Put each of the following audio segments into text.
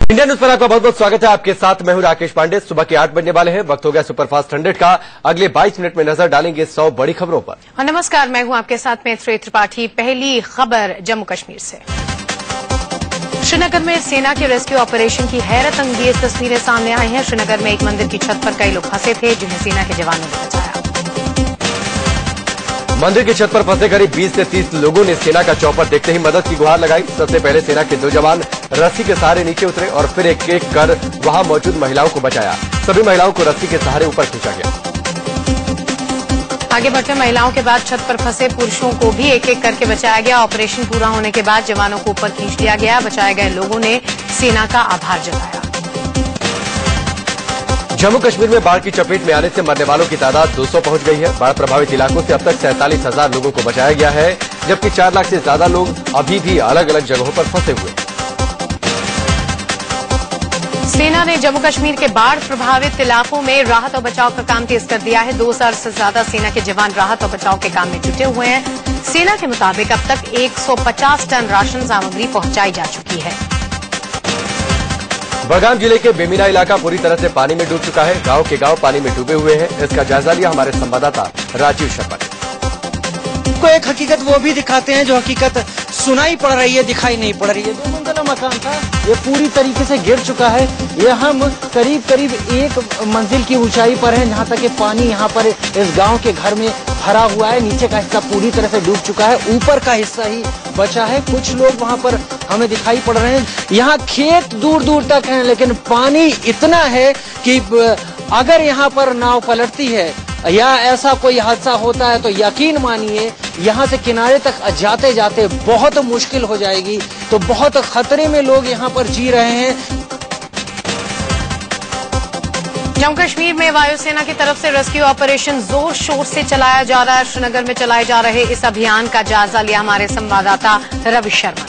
India news पर आपका बहुत बहुत स्वागत है। आपके साथ मैं हूं राकेश पांडे। सुबह के 8 बजने वाले हैं। वक्त हो गया सुपरफास्ट 100 का। अगले 22 मिनट में नजर डालेंगे 100 बड़ी खबरों पर। और नमस्कार, मैं हूं आपके साथ में त्रिपाठी। पहली खबर जम्मू कश्मीर से। श्रीनगर में सेना के रेस्क्यू ऑपरेशन की हैरत अंगेज तस्वीरें सामने आई हैं। श्रीनगर में एक मंदिर की छत पर कई लोग फंसे थे, जिन्हें सेना के जवानों ने बचाया। मंदिर की छत पर फंसे करीब 20 से 30 लोगों ने सेना का चौपर देखते ही मदद की गुहार लगाई। सबसे पहले सेना के 2 जवान रस्सी के सहारे नीचे उतरे और फिर एक एक कर वहां मौजूद महिलाओं को बचाया। सभी महिलाओं को रस्सी के सहारे ऊपर खींचा गया। आगे बढ़ते महिलाओं के बाद छत पर फंसे पुरुषों को भी एक एक करके बचाया गया। ऑपरेशन पूरा होने के बाद जवानों को ऊपर खींच लिया गया। बचाए गए लोगों ने सेना का आभार जताया। जम्मू कश्मीर में बाढ़ की चपेट में आने से मरने वालों की तादाद 200 पहुंच गई है। बाढ़ प्रभावित इलाकों से अब तक 47,000 लोगों को बचाया गया है, जबकि 4 लाख से ज्यादा लोग अभी भी अलग अलग जगहों पर फंसे हुए हैं। सेना ने जम्मू कश्मीर के बाढ़ प्रभावित इलाकों में राहत और बचाव का काम तेज कर दिया है। 2,000 से ज्यादा सेना के जवान राहत और बचाव के काम में जुटे हुए हैं। सेना के मुताबिक अब तक 150 टन राशन सामग्री पहुंचाई जा चुकी है। बड़गाम जिले के बेमिना इलाका पूरी तरह से पानी में डूब चुका है। गांव के गांव पानी में डूबे हुए हैं। इसका जायजा लिया हमारे संवाददाता राजीव शर्मा ने। को एक हकीकत वो भी दिखाते हैं जो हकीकत सुनाई पड़ रही है, दिखाई नहीं पड़ रही है। 2 मंजिला मकान था, ये पूरी तरीके से गिर चुका है। ये हम करीब 1 मंजिल की ऊंचाई पर हैं, जहां तक कि पानी यहाँ पर इस गांव के घर में भरा हुआ है। नीचे का हिस्सा पूरी तरह से डूब चुका है, ऊपर का हिस्सा ही बचा है। कुछ लोग वहां पर हमें दिखाई पड़ रहे हैं। यहाँ खेत दूर दूर तक हैं, लेकिन पानी इतना है कि अगर यहाँ पर नाव पलटती है या ऐसा कोई हादसा होता है तो यकीन मानिए यहाँ से किनारे तक जाते जाते बहुत मुश्किल हो जाएगी। तो बहुत खतरे में लोग यहाँ पर जी रहे हैं। जम्मू कश्मीर में वायुसेना की तरफ से रेस्क्यू ऑपरेशन जोर शोर से चलाया जा रहा है। श्रीनगर में चलाए जा रहे इस अभियान का जायजा लिया हमारे संवाददाता रवि शर्मा।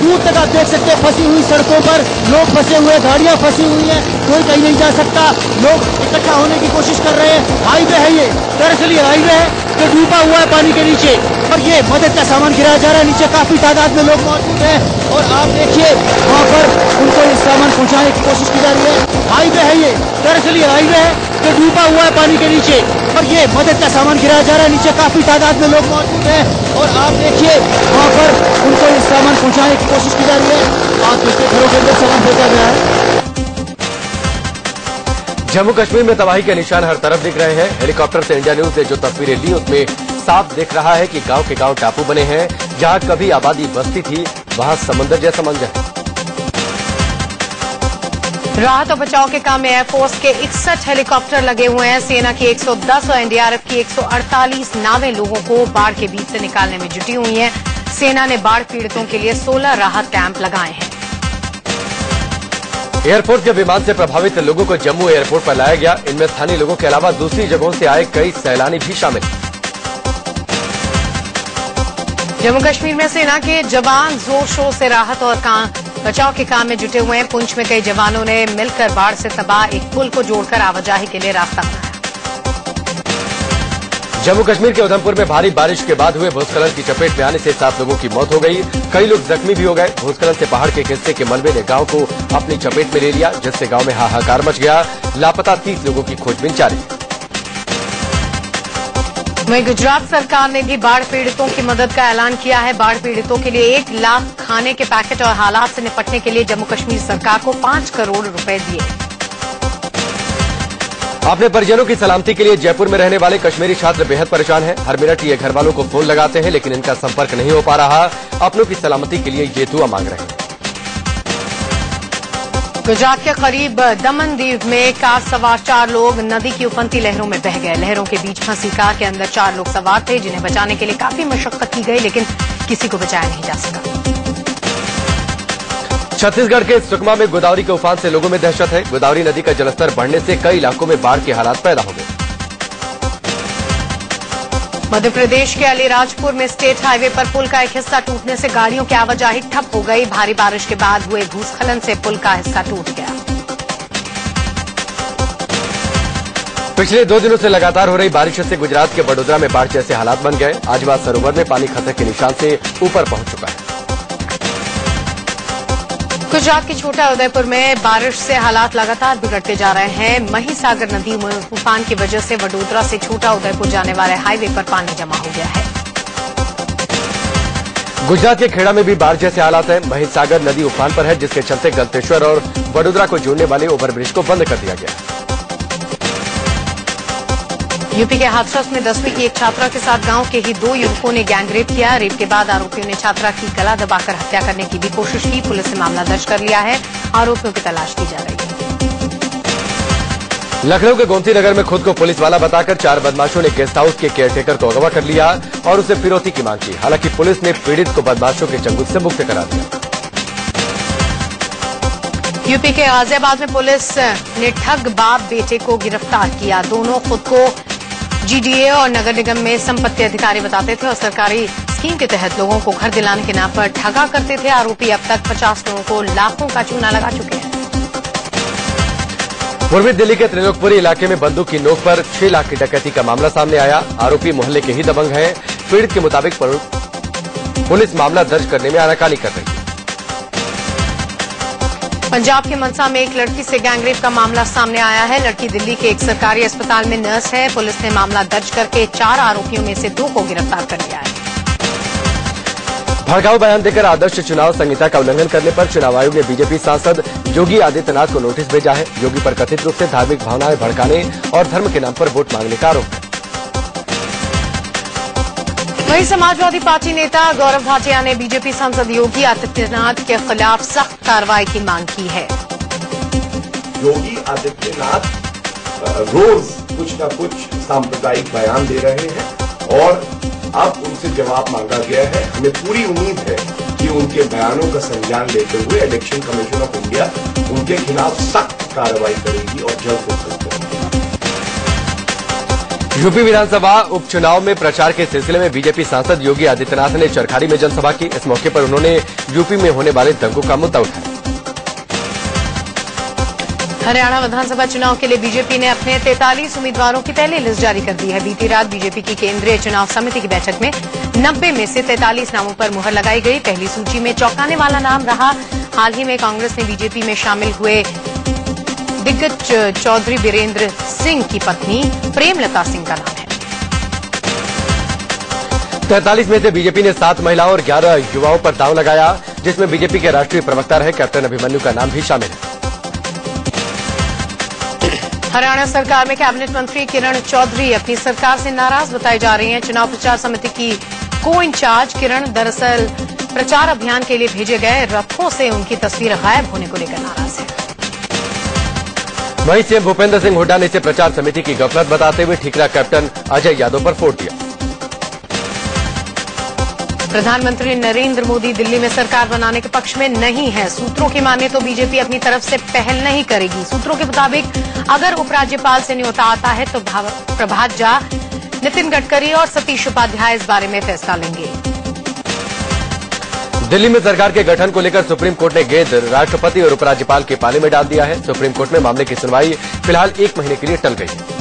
दूर तक आप देख सकते हैं फंसी हुई सड़कों पर लोग फंसे हुए, गाड़ियां फंसी हुई हैं, कोई कहीं नहीं जा सकता। लोग इकट्ठा होने की कोशिश कर रहे हैं। हाईवे है ये, दरअसल ये हाईवे है जो डूबा हुआ है पानी के नीचे, और ये मदद का सामान गिराया जा रहा है। नीचे काफी तादाद में लोग मौजूद हैं और आप देखिए वहाँ पर उनको ये सामान पहुँचाने की कोशिश की जा रही है। हाईवे है ये, दरअसल ये हाईवे है जो डूबा हुआ है पानी के नीचे, और ये मदद का सामान गिराया जा रहा है। नीचे काफी तादाद में लोग मौजूद हैं और आप देखिए वहाँ पर उनको ये सामान पहुँचाने की कोशिश की जा रही है। आप देखिए घरों के अंदर सामान भेजा गया है। जम्मू कश्मीर में तबाही के निशान हर तरफ दिख रहे हैं। हेलीकॉप्टर से इंडिया न्यूज ने जो तस्वीरें ली उसमें साफ दिख रहा है कि गांव के गांव टापू बने हैं। जहां कभी आबादी बस्ती थी वहां समंदर जैसा मंजर है। राहत और बचाव के काम में एयरफोर्स के 61 हेलीकॉप्टर लगे हुए हैं। सेना की 110 और एनडीआरएफ की 148 नावें लोगों को बाढ़ के बीच से निकालने में जुटी हुई हैं। सेना ने बाढ़ पीड़ितों के लिए 16 राहत कैंप लगाए हैं। एयरफोर्स के विमान से प्रभावित लोगों को जम्मू एयरपोर्ट पर लाया गया। इनमें स्थानीय लोगों के अलावा दूसरी जगहों से आए कई सैलानी भी शामिल। जम्मू कश्मीर में सेना के जवान जोर शोर से राहत और बचाव के काम में जुटे हुए हैं। पुंछ में कई जवानों ने मिलकर बाढ़ से तबाह एक पुल को जोड़कर आवाजाही के लिए रास्ता बनाया। जम्मू कश्मीर के उधमपुर में भारी बारिश के बाद हुए भूस्खलन की चपेट में आने से 7 लोगों की मौत हो गई। कई लोग जख्मी भी हो गए। भूस्खलन से पहाड़ के हिस्से के मलबे ने गांव को अपनी चपेट में ले लिया, जिससे गांव में हाहाकार मच गया। लापता 30 लोगों की खोजबीन जारी। वहीं गुजरात सरकार ने भी बाढ़ पीड़ितों की मदद का ऐलान किया है। बाढ़ पीड़ितों के लिए 1 लाख खाने के पैकेट और हालात से निपटने के लिए जम्मू कश्मीर सरकार को 5 करोड़ रुपए दिए। अपने परिजनों की सलामती के लिए जयपुर में रहने वाले कश्मीरी छात्र बेहद परेशान हैं। हर मिनट ये घर वालों को फोन लगाते हैं, लेकिन इनका संपर्क नहीं हो पा रहा। अपनों की सलामती के लिए ये दुआ मांग रहे हैं। गुजरात के करीब दमन द्वीप में कार सवार 4 लोग नदी की उफनती लहरों में बह गए। लहरों के बीच फंसी कार के अंदर 4 लोग सवार थे, जिन्हें बचाने के लिए काफी मशक्कत की गई, लेकिन किसी को बचाया नहीं जा सका। छत्तीसगढ़ के सुकमा में गोदावरी के उफान से लोगों में दहशत है। गोदावरी नदी का जलस्तर बढ़ने से कई इलाकों में बाढ़ के हालात पैदा हो गए। मध्य प्रदेश के अलीराजपुर में स्टेट हाईवे पर पुल का एक हिस्सा टूटने से गाड़ियों की आवाजाही ठप हो गई। भारी बारिश के बाद हुए भूस्खलन से पुल का हिस्सा टूट गया। पिछले 2 दिनों से लगातार हो रही बारिश से गुजरात के बड़ोदरा में बाढ़ जैसे हालात बन गए। आजवाद सरोवर में पानी खतरे के निशान से ऊपर पहुंच चुका है। गुजरात के छोटा उदयपुर में बारिश से हालात लगातार बिगड़ते जा रहे हैं। महिसागर नदी में उफान की वजह से वडोदरा से छोटा उदयपुर जाने वाले हाईवे पर पानी जमा हो गया है। गुजरात के खेड़ा में भी बाढ़ जैसे हालात हैं। महिसागर नदी उफान पर है, जिसके चलते गलतेश्वर और वडोदरा को जोड़ने वाले ओवरब्रिज को बंद कर दिया गया। यूपी के हाथरस में 10वीं की एक छात्रा के साथ गांव के ही 2 युवकों ने गैंगरेप किया। रेप के बाद आरोपियों ने छात्रा की गला दबाकर हत्या करने की भी कोशिश की। पुलिस ने मामला दर्ज कर लिया है। आरोपियों की तलाश की जा रही है। लखनऊ के गोमती नगर में खुद को पुलिस वाला बताकर 4 बदमाशों ने गेस्ट हाउस के केयरटेकर को अगवा कर लिया और उसे फिरौती की मांग की। हालांकि पुलिस ने पीड़ित को बदमाशों के चंगुल से मुक्त करा दिया। यूपी के गाजियाबाद में पुलिस ने ठग बाप बेटे को गिरफ्तार किया। दोनों खुद को जीडीए और नगर निगम में संपत्ति अधिकारी बताते थे और सरकारी स्कीम के तहत लोगों को घर दिलाने के नाम पर ठगा करते थे। आरोपी अब तक 50 लोगों को लाखों का चूना लगा चुके हैं। पूर्वी दिल्ली के त्रिलोकपुरी इलाके में बंदूक की नोक पर 6 लाख की डकैती का मामला सामने आया। आरोपी मोहल्ले के ही दबंग हैं। पीड़ित के मुताबिक पुलिस मामला दर्ज करने में आनाकानी कर रही है। पंजाब के मनसा में एक लड़की से गैंगरेप का मामला सामने आया है। लड़की दिल्ली के एक सरकारी अस्पताल में नर्स है। पुलिस ने मामला दर्ज करके 4 आरोपियों में से 2 को गिरफ्तार कर लिया है। भड़काऊ बयान देकर आदर्श चुनाव संहिता का उल्लंघन करने पर चुनाव आयोग ने बीजेपी सांसद योगी आदित्यनाथ को नोटिस भेजा है। योगी पर कथित रूप से धार्मिक भावनाएं भड़काने और धर्म के नाम पर वोट मांगने का आरोप है। वहीं समाजवादी पार्टी नेता गौरव भाटिया ने बीजेपी सांसद योगी आदित्यनाथ के खिलाफ सख्त कार्रवाई की मांग की है। योगी आदित्यनाथ रोज कुछ न कुछ सांप्रदायिक बयान दे रहे हैं और अब उनसे जवाब मांगा गया है। हमें पूरी उम्मीद है कि उनके बयानों का संज्ञान लेते हुए इलेक्शन कमीशन ऑफ इंडिया उनके खिलाफ सख्त कार्रवाई करेगी और जल्द से जल्द करेगी। यूपी विधानसभा उपचुनाव में प्रचार के सिलसिले में बीजेपी सांसद योगी आदित्यनाथ ने चरखारी में जनसभा की। इस मौके पर उन्होंने यूपी में होने वाले दंगों का मुद्दा उठाया। हरियाणा विधानसभा चुनाव के लिए बीजेपी ने अपने 43 उम्मीदवारों की पहली लिस्ट जारी कर दी है। बीती रात बीजेपी की केंद्रीय चुनाव समिति की बैठक में 90 में से 43 नामों पर मुहर लगाई गई। पहली सूची में चौंकाने वाला नाम रहा। हाल ही में कांग्रेस ने बीजेपी में शामिल हुए दिग्गज चौधरी बीरेंद्र सिंह की पत्नी प्रेमलता सिंह का नाम है। 43 में से बीजेपी ने 7 महिलाओं और 11 युवाओं पर दांव लगाया, जिसमें बीजेपी के राष्ट्रीय प्रवक्ता रहे कैप्टन अभिमन्यु का नाम भी शामिल है। हरियाणा सरकार में कैबिनेट मंत्री किरण चौधरी अपनी सरकार से नाराज बताई जा रही हैं। चुनाव प्रचार समिति की को इंचार्ज किरण दरअसल प्रचार अभियान के लिए भेजे गए रथों से उनकी तस्वीर गायब होने को लेकर नाराज है। वहीं सीएम भूपेंद्र सिंह हुड्डा ने इसे प्रचार समिति की गफलत बताते हुए ठीकरा कैप्टन अजय यादव पर फोड़ दिया। प्रधानमंत्री नरेंद्र मोदी दिल्ली में सरकार बनाने के पक्ष में नहीं है। सूत्रों की माने तो बीजेपी अपनी तरफ से पहल नहीं करेगी। सूत्रों के मुताबिक अगर उपराज्यपाल से न्योता आता है तो प्रभात झा, नितिन गडकरी और सतीश उपाध्याय इस बारे में फैसला लेंगे। दिल्ली में सरकार के गठन को लेकर सुप्रीम कोर्ट ने गेंद राष्ट्रपति और उपराज्यपाल के पाले में डाल दिया है। सुप्रीम कोर्ट में मामले की सुनवाई फिलहाल 1 महीने के लिए टल गई है।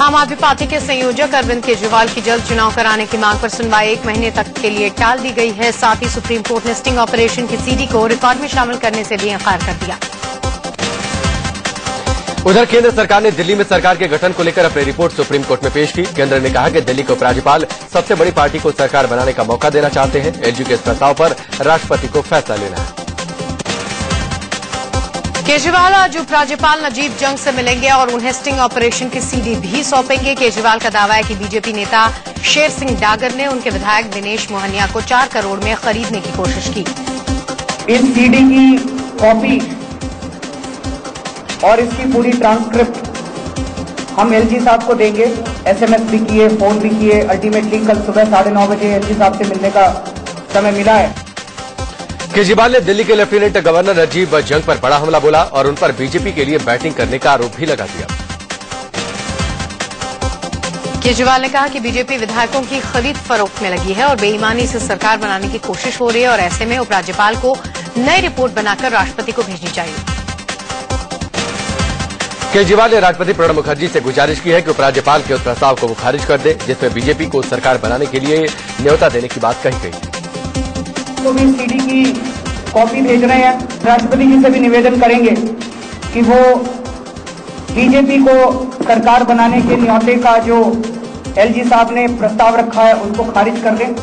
आम आदमी पार्टी के संयोजक अरविंद केजरीवाल की जल्द चुनाव कराने की मांग पर सुनवाई 1 महीने तक के लिए टाल दी गई है। साथ ही सुप्रीम कोर्ट ने स्टिंग ऑपरेशन की सीडी को रिकॉर्ड में शामिल करने से भी इंकार कर दिया। उधर केंद्र सरकार ने दिल्ली में सरकार के गठन को लेकर अपनी रिपोर्ट सुप्रीम कोर्ट में पेश की। केंद्र ने कहा कि दिल्ली के उपराज्यपाल सबसे बड़ी पार्टी को सरकार बनाने का मौका देना चाहते हैं। एलजी के इस प्रस्ताव पर राष्ट्रपति को फैसला लेना है। केजरीवाल आज उपराज्यपाल नजीब जंग से मिलेंगे और उन्हें स्टिंग ऑपरेशन की सीडी भी सौंपेंगे। केजरीवाल का दावा है कि बीजेपी नेता शेर सिंह डागर ने उनके विधायक दिनेश मोहनिया को 4 करोड़ में खरीदने की कोशिश की। इस सीडी की कॉपी और इसकी पूरी ट्रांसक्रिप्ट हम एलजी साहब को देंगे। एसएमएस भी किए, फोन भी किए। अल्टीमेटली कल सुबह 9:30 बजे एलजी साहब से मिलने का समय मिला है। केजरीवाल ने दिल्ली के लेफ्टिनेंट गवर्नर नजीब जंग पर बड़ा हमला बोला और उन पर बीजेपी के लिए बैटिंग करने का आरोप भी लगा दिया। केजरीवाल ने कहा कि बीजेपी विधायकों की खरीद फरोख्त में लगी है और बेईमानी से सरकार बनाने की कोशिश हो रही है और ऐसे में उपराज्यपाल को नई रिपोर्ट बनाकर राष्ट्रपति को भेजनी चाहिए। केजरीवाल ने राष्ट्रपति प्रणब मुखर्जी से गुजारिश की है कि उपराज्यपाल के उस प्रस्ताव को वो खारिज कर दे जिसमें बीजेपी को सरकार बनाने के लिए न्योता देने की बात कही गई है। को भी सीडी की कॉपी भेज रहे हैं। राष्ट्रपति जी से भी निवेदन करेंगे कि वो बीजेपी को सरकार बनाने के न्योते का जो एलजी साहब ने प्रस्ताव रखा है उसको खारिज कर दें।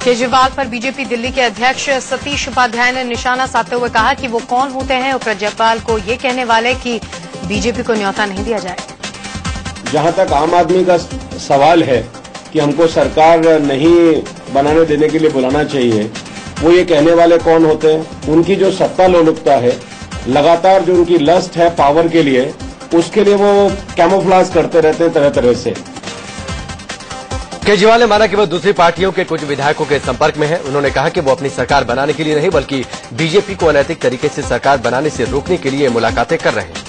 केजरीवाल पर बीजेपी दिल्ली के अध्यक्ष सतीश उपाध्याय ने निशाना साधते हुए कहा कि वो कौन होते हैं उपराज्यपाल को ये कहने वाले कि बीजेपी को न्योता नहीं दिया जाए। जहां तक आम आदमी का सवाल है कि हमको सरकार नहीं बनाने देने के लिए बुलाना चाहिए, वो ये कहने वाले कौन होते हैं? उनकी जो सत्ता लोलुपता है, लगातार जो उनकी लस्ट है पावर के लिए, उसके लिए वो कैमोफ्लेज करते रहते हैं तरह तरह से। केजरीवाल ने माना कि वो दूसरी पार्टियों के कुछ विधायकों के संपर्क में है। उन्होंने कहा कि वो अपनी सरकार बनाने के लिए नहीं बल्कि बीजेपी को अनैतिक तरीके से सरकार बनाने से रोकने के लिए मुलाकातें कर रहे हैं।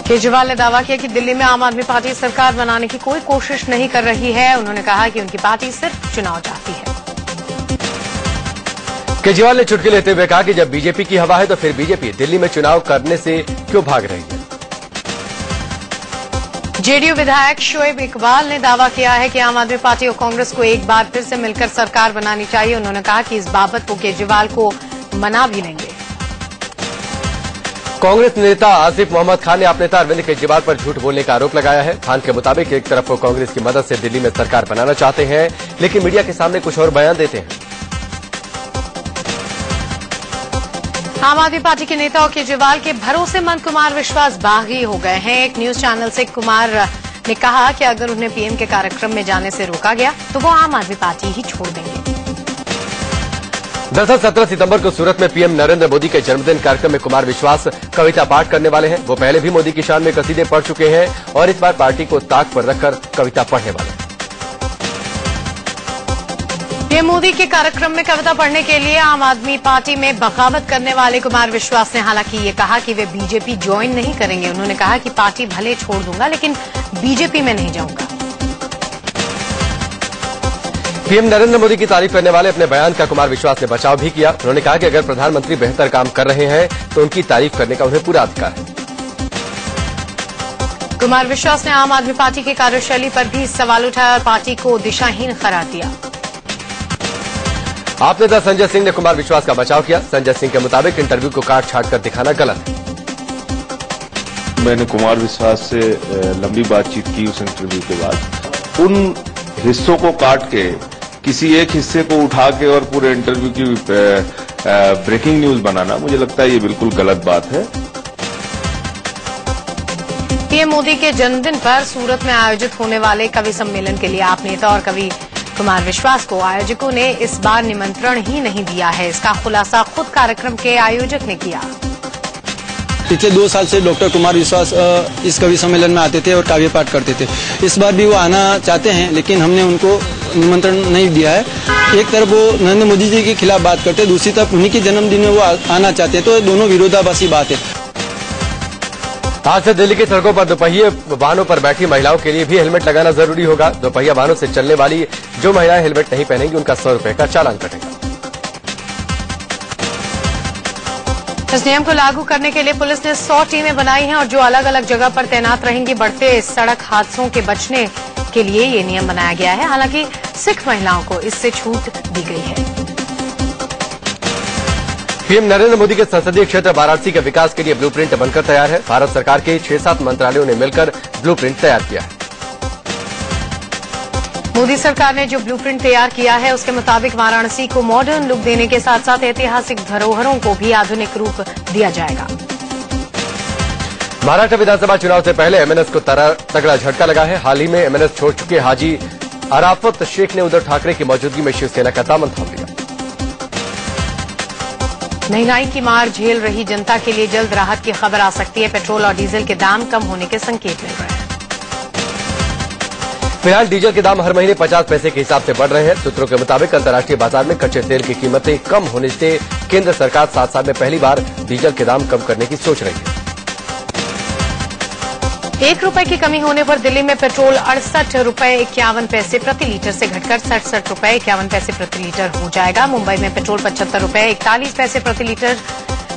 केजरीवाल ने दावा किया कि दिल्ली में आम आदमी पार्टी सरकार बनाने की कोई कोशिश नहीं कर रही है। उन्होंने कहा कि उनकी पार्टी सिर्फ चुनाव चाहती है। केजरीवाल ने चुटकी लेते हुए कहा कि जब बीजेपी की हवा है तो फिर बीजेपी दिल्ली में चुनाव करने से क्यों भाग रही है। जेडीयू विधायक शोएब इकबाल ने दावा किया है कि आम आदमी पार्टी और कांग्रेस को एक बार फिर से मिलकर सरकार बनानी चाहिए। उन्होंने कहा कि इस बाबत वो केजरीवाल को मना भी लेंगे। कांग्रेस नेता आसिफ मोहम्मद खान ने आप नेता अरविंद केजरीवाल पर झूठ बोलने का आरोप लगाया है। खान के मुताबिक एक तरफ वो कांग्रेस की मदद से दिल्ली में सरकार बनाना चाहते हैं, लेकिन मीडिया के सामने कुछ और बयान देते हैं। आम आदमी पार्टी के नेता और केजरीवाल के भरोसेमंद कुमार विश्वास बागी हो गए हैं। एक न्यूज चैनल से कुमार ने कहा कि अगर उन्हें पीएम के कार्यक्रम में जाने से रोका गया तो वो आम आदमी पार्टी ही छोड़ देंगे। दरअसल 17 सितंबर को सूरत में पीएम नरेंद्र मोदी के जन्मदिन कार्यक्रम में कुमार विश्वास कविता पाठ करने वाले हैं। वो पहले भी मोदी की शान में कसीदे पढ़ चुके हैं और इस बार पार्टी को ताक पर रखकर कविता पढ़ने वाले हैं। पीएम मोदी के कार्यक्रम में कविता पढ़ने के लिए आम आदमी पार्टी में बगावत करने वाले कुमार विश्वास ने हालांकि ये कहा कि वे बीजेपी ज्वाइन नहीं करेंगे। उन्होंने कहा कि पार्टी भले छोड़ दूंगा लेकिन बीजेपी में नहीं जाऊंगा। पीएम नरेंद्र मोदी की तारीफ करने वाले अपने बयान का कुमार विश्वास ने बचाव भी किया। उन्होंने कहा कि अगर प्रधानमंत्री बेहतर काम कर रहे हैं तो उनकी तारीफ करने का उन्हें पूरा अधिकार है। कुमार विश्वास ने आम आदमी पार्टी की कार्यशैली पर भी सवाल उठाया और पार्टी को दिशाहीन करार दिया। आप नेता संजय सिंह ने कुमार विश्वास का बचाव किया। संजय सिंह के मुताबिक इंटरव्यू को काट छाट कर दिखाना गलत है। मैंने कुमार विश्वास से लंबी बातचीत की उस इंटरव्यू के बाद। उन हिस्सों को काट के किसी एक हिस्से को उठा के और पूरे इंटरव्यू की ब्रेकिंग न्यूज बनाना, मुझे लगता है ये बिल्कुल गलत बात है। पीएम मोदी के जन्मदिन पर सूरत में आयोजित होने वाले कवि सम्मेलन के लिए आप नेता और कवि कुमार विश्वास को आयोजकों ने इस बार निमंत्रण ही नहीं दिया है। इसका खुलासा खुद कार्यक्रम के आयोजक ने किया। पिछले 2 साल से डॉक्टर कुमार विश्वास इस कवि सम्मेलन में आते थे और काव्य पाठ करते थे। इस बार भी वो आना चाहते हैं लेकिन हमने उनको निमंत्रण नहीं दिया है। एक तरफ वो नरेंद्र मोदी जी के खिलाफ बात करते हैं, दूसरी तरफ उन्हीं के जन्मदिन में वो आना चाहते हैं, तो दोनों विरोधाभासी बात है। आज से दिल्ली की सड़कों पर दोपहिया वाहनों पर बैठी महिलाओं के लिए भी हेलमेट लगाना जरूरी होगा। दोपहिया वाहनों से चलने वाली जो महिलाएं हेलमेट नहीं पहनेंगी उनका 100 रुपए का चालान कटेगा। इस नियम को लागू करने के लिए पुलिस ने 100 टीमें बनाई हैं और जो अलग अलग जगह पर तैनात रहेंगी। बढ़ते सड़क हादसों के बचने के लिए ये नियम बनाया गया है। हालांकि सिख महिलाओं को इससे छूट दी गई है। पीएम नरेंद्र मोदी के संसदीय क्षेत्र वाराणसी के विकास के लिए ब्लूप्रिंट बनकर तैयार है। भारत सरकार के 6-7 मंत्रालयों ने मिलकर ब्लूप्रिंट तैयार किया है। मोदी सरकार ने जो ब्लूप्रिंट तैयार किया है उसके मुताबिक वाराणसी को मॉडर्न लुक देने के साथ साथ ऐतिहासिक धरोहरों को भी आधुनिक रूप दिया जाएगा। महाराष्ट्र विधानसभा चुनाव से पहले एमएनएस को तगड़ा झटका लगा है। हाल ही में एमएनएस छोड़ चुके हाजी अराफत शेख ने उद्धव ठाकरे की मौजूदगी में शिवसेना का दामन थाम लिया। महंगाई की मार झेल रही जनता के लिए जल्द राहत की खबर आ सकती है। पेट्रोल और डीजल के दाम कम होने के संकेत मिल रहे हैं। फिलहाल डीजल के दाम हर महीने 50 पैसे के हिसाब से बढ़ रहे हैं। सूत्रों के मुताबिक अंतर्राष्ट्रीय बाजार में कच्चे तेल की कीमतें कम होने से केंद्र सरकार 7 साल में पहली बार डीजल के दाम कम करने की सोच रही है। 1 रुपए की कमी होने पर दिल्ली में पेट्रोल 68 रुपए 51 पैसे प्रति लीटर से घटकर 67 रुपए 51 पैसे प्रति लीटर हो जाएगा। मुंबई में पेट्रोल 75 रुपए 41 पैसे प्रति लीटर,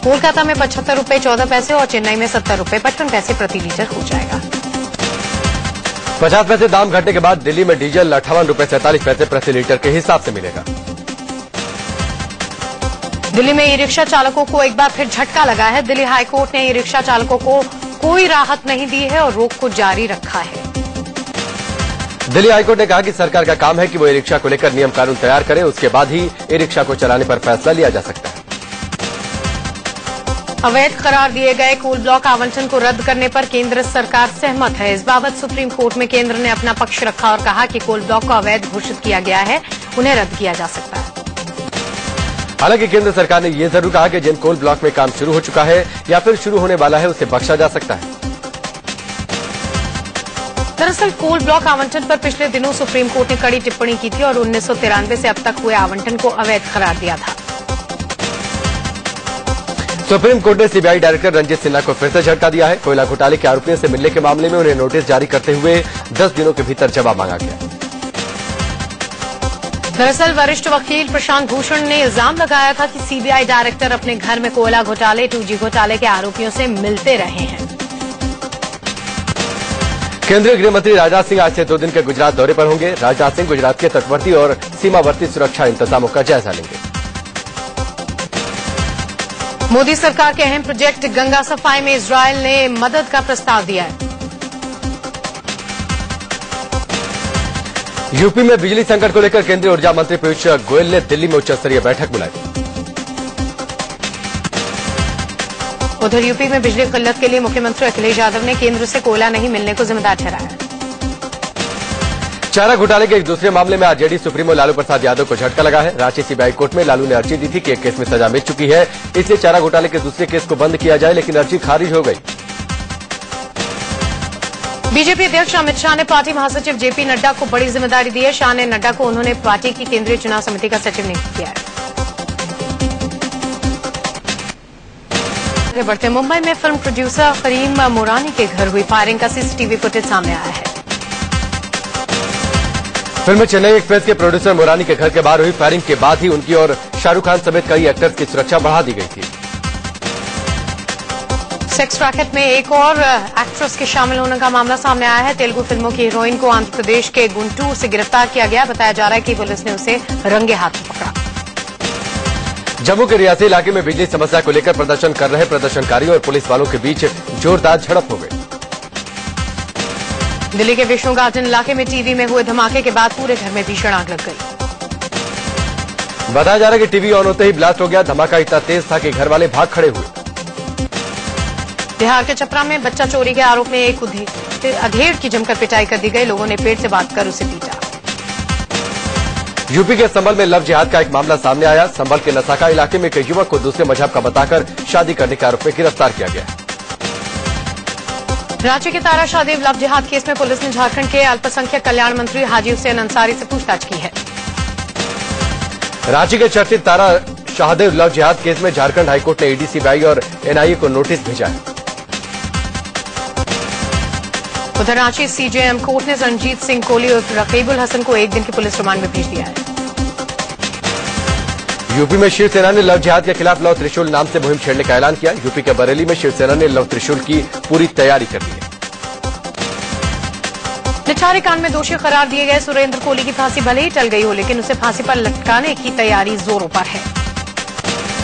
कोलकाता में 75 रुपए 14 पैसे और चेन्नई में 70 रुपए 55 पैसे प्रति लीटर हो जाएगा। 50 पैसे दाम घटने के बाद दिल्ली में डीजल 58 रुपए 47 पैसे प्रति लीटर के हिसाब से मिलेगा। दिल्ली में ई रिक्शा चालकों को एक बार फिर झटका लगा है। दिल्ली हाईकोर्ट ने ई रिक्शा चालकों को कोई राहत नहीं दी है और रोक को जारी रखा है। दिल्ली हाईकोर्ट ने कहा कि सरकार का काम है कि वो ई रिक्शा को लेकर नियम कानून तैयार करे, उसके बाद ही ई रिक्शा को चलाने पर फैसला लिया जा सकता है। अवैध करार दिए गए कोल ब्लॉक आवंटन को रद्द करने पर केंद्र सरकार सहमत है। इस बाबत सुप्रीम कोर्ट में केंद्र ने अपना पक्ष रखा और कहा कि कोल ब्लॉक को अवैध घोषित किया गया है, उन्हें रद्द किया जा सकता है। हालांकि केंद्र सरकार ने यह जरूर कहा कि जिन कोल ब्लॉक में काम शुरू हो चुका है या फिर शुरू होने वाला है, उसे बख्शा जा सकता है। दरअसल कोल ब्लॉक आवंटन पर पिछले दिनों सुप्रीम कोर्ट ने कड़ी टिप्पणी की थी और 1993 से अब तक हुए आवंटन को अवैध करार दिया था। सुप्रीम कोर्ट ने सीबीआई डायरेक्टर रंजीत सिन्हा को फिर से झटका दिया है। कोयला घोटाले के आरोपियों से मिलने के मामले में उन्हें नोटिस जारी करते हुए 10 दिनों के भीतर जवाब मांगा गया। दरअसल वरिष्ठ वकील प्रशांत भूषण ने इल्जाम लगाया था कि सीबीआई डायरेक्टर अपने घर में कोयला घोटाले 2G घोटाले के आरोपियों से मिलते रहे हैं। केंद्रीय गृह मंत्री राजनाथ सिंह आज से 2 दिन के गुजरात दौरे पर होंगे। राजनाथ सिंह गुजरात के तटवर्ती और सीमावर्ती सुरक्षा इंतजामों का जायजा लेंगे। मोदी सरकार के अहम प्रोजेक्ट गंगा सफाई में इजरायल ने मदद का प्रस्ताव दिया है। यूपी में बिजली संकट को लेकर केंद्रीय ऊर्जा मंत्री पीयूष गोयल ने दिल्ली में उच्च स्तरीय बैठक बुलाई। उधर यूपी में बिजली किल्लत के लिए मुख्यमंत्री अखिलेश यादव ने केंद्र से कोयला नहीं मिलने को जिम्मेदार ठहराया। चारा घोटाले के एक दूसरे मामले में आरजेडी सुप्रीमो लालू प्रसाद यादव को झटका लगा है। रांची सीबीआई कोर्ट में लालू ने अर्जी दी थी कि एक केस में सजा मिल चुकी है, इसलिए चारा घोटाले के दूसरे केस को बंद किया जाए, लेकिन अर्जी खारिज हो गई। बीजेपी अध्यक्ष अमित शाह ने पार्टी महासचिव जेपी नड्डा को बड़ी जिम्मेदारी दी है। शाह ने नड्डा को उन्होंने पार्टी की केंद्रीय चुनाव समिति का सचिव नियुक्त किया है। आगे बढ़ते मुंबई में फिल्म प्रोड्यूसर करीम मोरानी के घर हुई फायरिंग का सीसीटीवी फुटेज सामने आया है। फिल्म चेन्नई एक्सप्रेस के प्रोड्यूसर मोरानी के घर के बाहर हुई फायरिंग के बाद ही उनकी और शाहरुख खान समेत कई एक्टर्स की सुरक्षा बढ़ा दी गई थी। सेक्स रैकेट में एक और एक्ट्रेस के शामिल होने का मामला सामने आया है। तेलुगु फिल्मों की हीरोइन को आंध्र प्रदेश के गुंटूर से गिरफ्तार किया गया। बताया जा रहा है कि पुलिस ने उसे रंगे हाथ पकड़ा। जम्मू के रियासी इलाके में बिजली समस्या को लेकर प्रदर्शन कर रहे प्रदर्शनकारियों और पुलिस वालों के बीच जोरदार झड़प हो गई। दिल्ली के विष्णु गार्डन इलाके में टीवी में हुए धमाके के बाद पूरे घर में भीषण आग लग गई। बताया जा रहा है कि टीवी ऑन होते ही ब्लास्ट हो गया। धमाका इतना तेज था कि घर वाले भाग खड़े हुए। बिहार के छपरा में बच्चा चोरी के आरोप में एक अधेड़ की जमकर पिटाई कर दी गई। लोगों ने पेट से बांधकर उसे पीटा। यूपी के संभल में लव जिहाद का एक मामला सामने आया। संभल के नसाका इलाके में एक युवक को दूसरे मजहब का बताकर शादी करने के आरोप में गिरफ्तार किया गया। रांची के तारा शाहदेव लव जिहाद केस में पुलिस ने झारखंड के अल्पसंख्यक कल्याण मंत्री हाजी हुसैन अंसारी से पूछताछ की है। रांची के चर्चित तारा शाहदेव लव जिहाद केस में झारखंड हाईकोर्ट ने ईडी, सीबीआई और एनआईए को नोटिस भेजा है। उधर रांची सीजेएम कोर्ट ने रणजीत सिंह कोहली और रकीबुल हसन को 1 दिन की पुलिस रिमांड में भेज दिया है। यूपी में शिवसेना ने लव जिहाद के खिलाफ लव त्रिशूल नाम से मुहिम छेड़ने का ऐलान किया। यूपी के बरेली में शिवसेना ने लव त्रिशूल की पूरी तैयारी कर ली है। निठारी कांड में दोषी करार दिए गए सुरेंद्र कोहली की फांसी भले ही टल गई हो, लेकिन उसे फांसी पर लटकाने की तैयारी जोरों पर है।